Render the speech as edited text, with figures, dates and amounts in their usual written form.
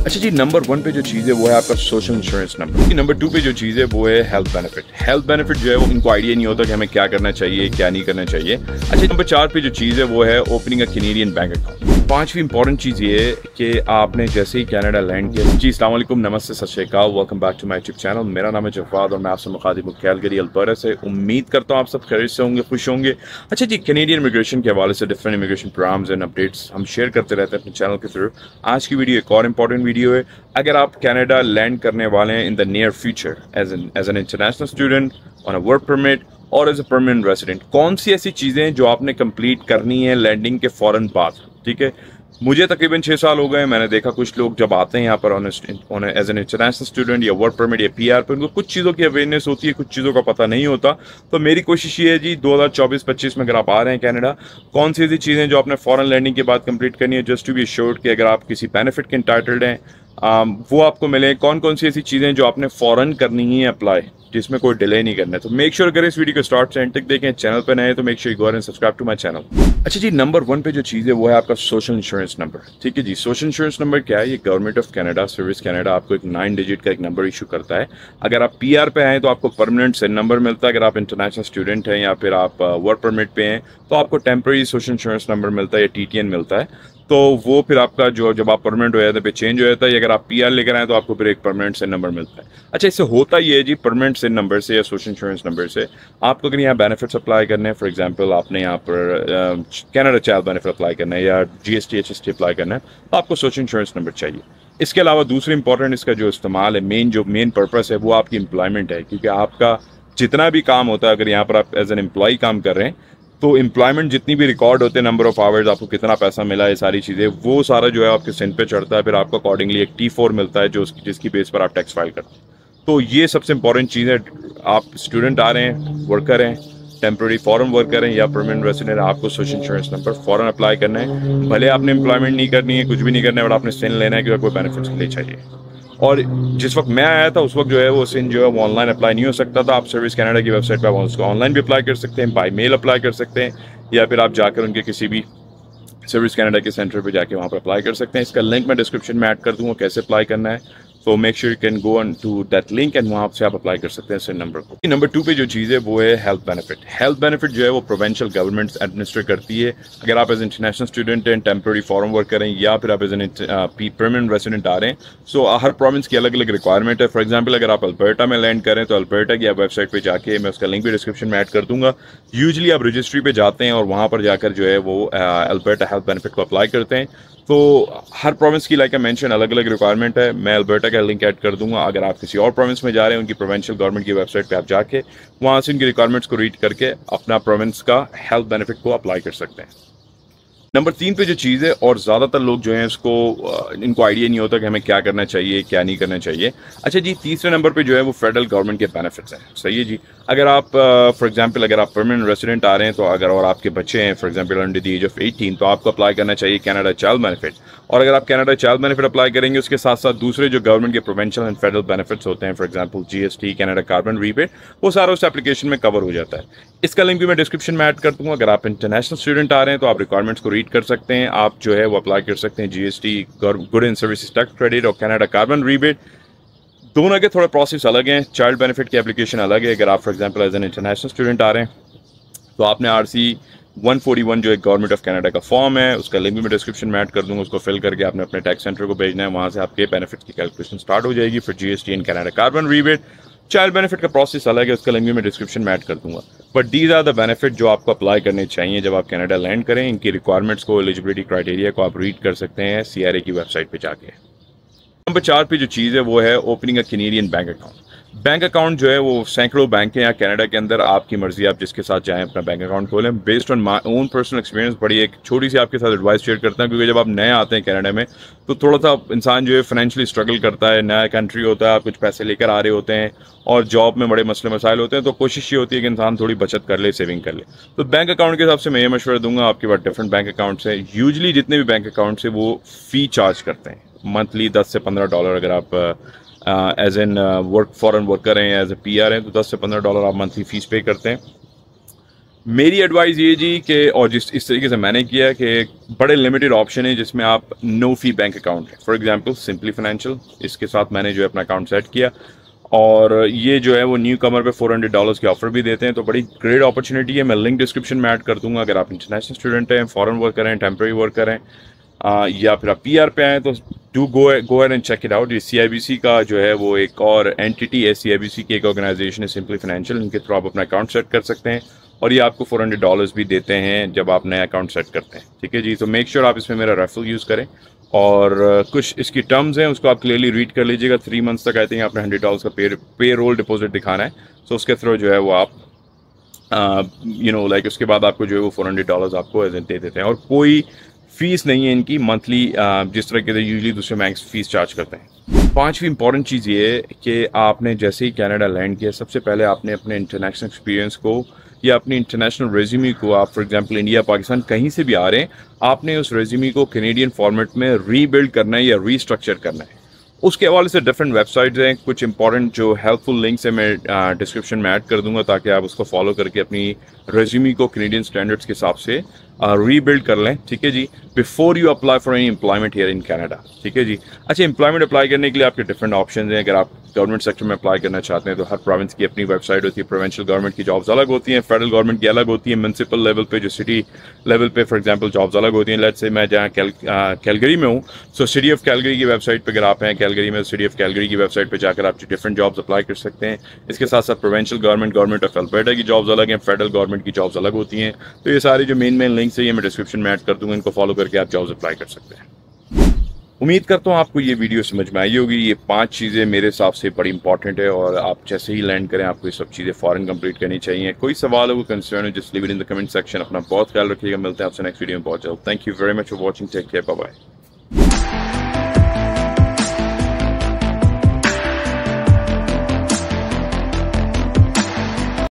अच्छा जी, नंबर 1 पे जो चीज़ है वो है आपका सोशल इंश्योरेंस नंबर। नंबर 2 पे जो चीज़ है वो है हेल्थ बेनिफिट। हेल्थ बेनिफिट जो है वो इनको आइडिया नहीं होता कि हमें क्या करना चाहिए क्या नहीं करना चाहिए। अच्छा, नंबर 4 पे जो चीज़ है वो है opening a Canadian bank account. पांचवी इंपॉर्टेंट चीज़ ये है कि आपने जैसे ही कनाडा लैंड किया। जी अस्सलाम वालेकुम, नमस्ते, Sat Sri Akal, welcome back to my YouTube channel. मेरा नाम है जवाद और मैं आपसे मुखातिब हूं कैलगरी अल्बर्टा से। उम्मीद करता हूँ आप सब खैरियत से होंगे, खुश होंगे। अच्छा जी, कैनेडियन इमिग्रेशन के हवाले से different immigration programs and updates हम शेयर करते रहते हैं अपने चैनल के थ्रू। आज की वीडियो एक और इंपॉर्टेंट वीडियो है। अगर आप कनाडा लैंड करने वाले हैं in the near future as an international student on a work permit और एज अ परमानेंट रेजिडेंट, कौन सी ऐसी चीज़ें जो आपने कंप्लीट करनी है लैंडिंग के फौरन बाद। ठीक है, मुझे तकरीबन 6 साल हो गए। मैंने देखा कुछ लोग जब आते हैं यहाँ पर on as an international student या वर्क परमिट या पीआर पर, उनको कुछ चीज़ों की अवेयरनेस होती है, कुछ चीज़ों का पता नहीं होता। तो मेरी कोशिश ये है जी 2024-25 में अगर आप आ रहे हैं कनाडा, कौन सी ऐसी चीज़ें जो आपने फॉरेन लैंडिंग के बाद कंप्लीट करनी है, जस्ट टू बी श्योर्ड कि अगर आप किसी बेनिफिट के इंटाइटल्ड हैं वो आपको मिले। कौन कौन सी ऐसी चीज़ें जो आपने फॉरन करनी है अप्लाई, जिसमें कोई डिले नहीं करना है। तो मेक श्योर अगर इस वीडियो को स्टार्ट से एंड तक देखें, चैनल पर नए तो make sure you go and subscribe to my channel. अच्छा जी, नंबर 1 पे जो चीज़ है वो है आपका सोशल इंश्योरेंस नंबर। ठीक है जी, सोशल इंश्योरेंस नंबर क्या है? ये government of Canada, service Canada आपको एक 9 डिजिट का एक नंबर इशू करता है। अगर आप पीआर पे आए तो आपको परमानेंट सिन नंबर मिलता है। अगर आप इंटरनेशनल स्टूडेंट हैं या फिर आप वर्क परमिट पे हैं तो आपको टेम्पररी सोशल इंश्योरेंस नंबर मिलता है या टीटीएन मिलता है। तो वो फिर आपका जो जब आप परमानेंट हो जाते हैं फिर चेंज हो जाता है। अगर आप पीआर लेकर आए तो आपको फिर एक परमानेंट सिन नंबर मिलता है। अच्छा, इससे होता ये है जी, परमानेंट सिन नंबर से या सोशल इंश्योरेंस नंबर से आपको अगर यहाँ बेनिफिट्स अप्लाई करने हैं, फॉर एग्जांपल आपने यहाँ पर कनाडा चाइल्ड बेनिफिट अप्लाई करना है या जीएसटी एचएसटी अप्लाई करना है, तो आपको सोशल इंश्योरेंस नंबर चाहिए। इसके अलावा दूसरी इंपॉर्टेंट इसका जो इस्तेमाल है, मेन पर्पस है वो आपकी एम्प्लॉयमेंट है। क्योंकि आपका जितना भी काम होता है, अगर यहाँ पर आप एज एन एम्प्लॉय काम कर रहे हैं तो एम्प्लॉयमेंट जितनी भी रिकॉर्ड होते हैं, नंबर ऑफ आवर्स, आपको कितना पैसा मिला, ये सारी चीज़ें, वो सारा जो है आपके सिन पे चढ़ता है। फिर आपको अकॉर्डिंगली एक T4 मिलता है जो जिसकी बेस पर आप टैक्स फाइल करते हैं। तो ये सबसे इंपॉर्टेंट चीज़ है। आप स्टूडेंट आ रहे हैं, वर्कर हैं, टेम्प्रेरी फॉरेन वर्कर हैं या परमानेंट रेजिडेंट, आपको सोशल इंश्योरेंस नंबर फॉरन अप्लाई करना है। भले आपने एम्प्लॉयमेंट नहीं करनी है, कुछ भी नहीं करना है, बट आपने सिन लेना है क्योंकि कोई बेनिफिट्स के लिए चाहिए। और जिस वक्त मैं आया था उस वक्त जो है वो सिन जो है वो ऑनलाइन अप्लाई नहीं हो सकता था। आप सर्विस कनाडा की वेबसाइट पर उसको ऑनलाइन भी अप्लाई कर सकते हैं, बाय मेल अप्लाई कर सकते हैं, या फिर आप जाकर उनके किसी भी सर्विस कनाडा के सेंटर पे जाके वहाँ पर अप्लाई कर सकते हैं। इसका लिंक मैं डिस्क्रिप्शन में ऐड कर दूँगा कैसे अप्लाई करना है। तो make sure you can go on to that link and वहाँ से आप अप्लाई कर सकते हैं सिन नंबर को। नंबर 2 पे जो चीज़ है वो है हेल्थ बेनिफिट। हेल्थ बेनिफिट जो है वो प्रोविंशियल गवर्नमेंट एडमिनिस्टर करती है। अगर आप एज इंटरनेशनल स्टूडेंट हैं, टेम्प्रेरी फॉरेन वर्कर हैं या फिर आप एज एन परमानेंट रेजिडेंट आ रहे हैं, सो हर प्रोविंस की अलग अलग रिक्वायरमेंट है। फॉर एग्जाम्पल अगर आप अल्बर्टा में लैंड करें तो अल्बर्टा की आप वेबसाइट पर जाके, मैं उसका लिंक भी डिस्क्रिप्शन में ऐड कर दूंगा, यूजली आप रजिस्ट्री पे जाते हैं और वहाँ पर जाकर जो है वो अल्बर्टा हेल्थ बेनिफिट को अप्लाई करते हैं। तो हर प्रोविंस की लाइक आई मेंशन अलग अलग रिक्वायरमेंट है। मैं अल्बर्टा का लिंक ऐड कर दूंगा। अगर आप किसी और प्रोविंस में जा रहे हैं, उनकी प्रोविंशियल गवर्नमेंट की वेबसाइट पे आप जाके वहाँ से उनकी रिक्वायरमेंट्स को रीड करके अपना प्रोविंस का हेल्थ बेनिफिट को अप्लाई कर सकते हैं। नंबर 3 पे जो चीज़ है, और ज़्यादातर लोग जो हैं इसको इनको आइडिया नहीं होता कि हमें क्या करना चाहिए क्या नहीं करना चाहिए। अच्छा जी, तीसरे नंबर पे जो है वो फेडरल गवर्नमेंट के बेनिफिट्स हैं। सही है जी, अगर आप फॉर एग्जांपल अगर आप परमानेंट रेजिडेंट आ रहे हैं तो अगर और आपके बच्चे हैं for example under the age of 18, तो आपको अप्लाई करना चाहिए कनाडा चाइल्ड बेनिफिट। और अगर आप कनाडा चाइल्ड बेनिफिट अप्लाई करेंगे, उसके साथ साथ दूसरे जो गवर्नमेंट के प्रोविंशियल एंड फेडरल बेनिफिट्स होते हैं, for example GST, Canada carbon rebate, वो सारा उस एप्लीकेशन में कवर हो जाता है। इसका लिंक भी मैं डिस्क्रिप्शन में ऐड कर दूंगा। अगर आप इंटरनेशनल स्टूडेंट आ रहे हैं तो आप रिक्वायरमेंट्स को रीड कर सकते हैं। आप जो है वो अप्लाई कर सकते हैं GST, good and services tax credit और कनाडा कार्बन रीबेट। दोनों के थोड़े प्रोसेस अलग हैं। चाइल्ड बेनिफिट की एप्लीकेशन अलग है। अगर आप for example as an international student आ रहे हैं तो आपने RC 141 जो एक गवर्नमेंट ऑफ कनाडा का फॉर्म है, उसका लिंक भी मैं डिस्क्रिप्शन में ऐड कर दूंगा। उसको फिल करके आपने अपने टैक्स सेंटर को भेजना है, वहाँ से आपके बेनिफिट की कैलकुलेशन स्टार्ट हो जाएगी फिर GST and Canada carbon rebate. Child benefit का प्रोसेस अलग है, उसका लिंक भी मैं डिस्क्रिप्शन में ऐड कर दूंगा। But these are the benefit जो आपको अप्लाई करने चाहिए जब आप कनाडा लैंड करें। इनकी रिक्वायरमेंट्स को, एलिजिबिलिटी क्राइटेरिया को आप रीड कर सकते हैं CRA की वेबसाइट पर जाके। नंबर 4 पे जो चीज़ है वो है opening a Canadian bank account. Bank account जो है वो सैकड़ों बैंक हैं यहाँ कनाडा के अंदर, आपकी मर्जी आप जिसके साथ जाएं अपना बैंक अकाउंट खोलें। Based on my own personal experience बड़ी एक छोटी सी आपके साथ एडवाइस शेयर करता हूँ, क्योंकि जब आप नए आते हैं कनाडा में तो थोड़ा सा इंसान जो है फाइनेंशियली स्ट्रगल करता है। नया कंट्री होता है, आप कुछ पैसे लेकर आ रहे होते हैं और जॉब में बड़े मसले मसाइल होते हैं, तो कोशिश ये होती है कि इंसान थोड़ी बचत कर ले, सेविंग कर ले। तो बैंक अकाउंट के हिसाब से मैं ये मशवरा दूंगा, आपके पास डिफरेंट बैंक अकाउंट्स हैं। यूजली जितने भी बैंक अकाउंट्स हैं वो फ़ी चार्ज करते हैं मंथली $10 से $15। अगर आप एज एन फॉरेन वर्कर हैं, एज ए PR हैं, तो $10 से $15 आप मंथली फ़ीस पे करते हैं। मेरी एडवाइस ये जी कि, और जिस इस तरीके से मैंने किया कि बड़े लिमिटेड ऑप्शन है जिसमें आप नो फी बैंक अकाउंट है। फॉर एग्जांपल सिंपली फाइनेंशियल, इसके साथ मैंने जो है अपना अकाउंट सेट किया, और ये जो है वो न्यू कमर पे $400 की ऑफर भी देते हैं। तो बड़ी ग्रेट अपॉर्चुनिटी है। मैं लिंक डिस्क्रिप्शन में ऐड कर दूंगा। अगर आप इंटरनेशनल स्टूडेंट हैं, फॉरेन वर्कर हैं, टेम्प्रेरी वर्कर हैं, या फिर आप PR पे आए, तो do go ahead and check it out. ये CIBC का जो है वो एक और एंटिटी है, CIBC की एक ऑर्गेनाइजेशन है सिंपली फाइनेंशियल, इनके थ्रू आप अपना अकाउंट सेट कर सकते हैं, और ये आपको $400 भी देते हैं जब आप नया अकाउंट सेट करते हैं। ठीक है जी, तो मेक श्योर आप इसमें मेरा रेफरल यूज़ करें, और कुछ इसकी टर्म्स हैं उसको आप क्लियरली रीड कर लीजिएगा। 3 मंथ्स तक आई थिंक आपने $100 का पे रोल डिपॉजिट दिखाना है, तो उसके थ्रू जो है वो आप लाइक उसके बाद आपको जो है वो $400 आपको एज दे देते हैं, और कोई फीस नहीं है इनकी मंथली, जिस तरह के यूजली दूसरे बैंक फीस चार्ज करते हैं। 5वीं इंपॉर्टेंट चीज़ ये है कि आपने जैसे ही कनाडा लैंड किया, सबसे पहले आपने अपने इंटरनेशनल एक्सपीरियंस को या अपनी इंटरनेशनल रेज्यूमे को, आप फॉर एग्जांपल इंडिया, पाकिस्तान, कहीं से भी आ रहे हैं, आपने उस रेज्यूमे को कैनेडियन फॉर्मेट में रीबिल्ड करना है या रीस्ट्रक्चर करना है। उसके हवाले से डिफरेंट वेबसाइट्स हैं, कुछ इंपॉर्टेंट जो हेल्पफुल लिंक्स है मैं डिस्क्रिप्शन में ऐड कर दूंगा, ताकि आप उसको फॉलो करके अपनी रेज्यूमे को कैनेडियन स्टैंडर्ड्स के हिसाब से रीबिल्ड कर लें। ठीक है जी, before you apply for any employment here in Canada. ठीक है जी। अच्छा, एम्प्लॉयमेंट अप्लाई करने के लिए आपके डिफरेंट ऑप्शन हैं। अगर आप गवर्नमेंट सेक्टर में अप्लाई करना चाहते हैं तो हर प्रोविंस की अपनी वेबसाइट होती है। प्रोविंशियल गवर्नमेंट की जॉब्स अलग होती हैं, फेडरल गवर्नमेंट की अलग होती है, म्यूनसिपल लेवल पे, जो सिटी लेवल पे फॉर एग्जांपल जॉब्स अलग होती हैं। लेट्स से मैं जहाँ कैलगरी में हूँ, सो सिटी ऑफ कैलगरी की वेबसाइट पे अगर आप हैं कैलगरी में, सिटी ऑफ कैलगरी की वेबसाइट पे जाकर आप डिफरेंट जॉब्स अप्लाई कर सकते हैं। इसके साथ साथ प्रोविंशियल गवर्नमेंट ऑफ अल्बर्टा की जॉब्स अलग हैं, फेडरल गवर्नमेंट की जॉब्स अलग होती हैं। तो ये सारी जो मेन लिंक्स है ये मैं डिस्क्रिप्शन में ऐड कर दूंगा, इनको फॉलो करके आप जॉब्स अप्लाई कर सकते हैं। उम्मीद करता हूँ आपको ये वीडियो समझ में आई होगी। ये 5 चीज़ें मेरे हिसाब से बड़ी इंपॉर्टेंट है, और आप जैसे ही लैंड करें आपको ये सब चीज़ें फ़ौरन कंप्लीट करनी चाहिए। कोई सवाल हो, कोई कंसर्न हो, just leave it in the comment section. अपना बहुत ख्याल रखिएगा, मिलते हैं आपसे नेक्स्ट वीडियो में बहुत जल्द। Thank you very much for watching, take care, bye bye.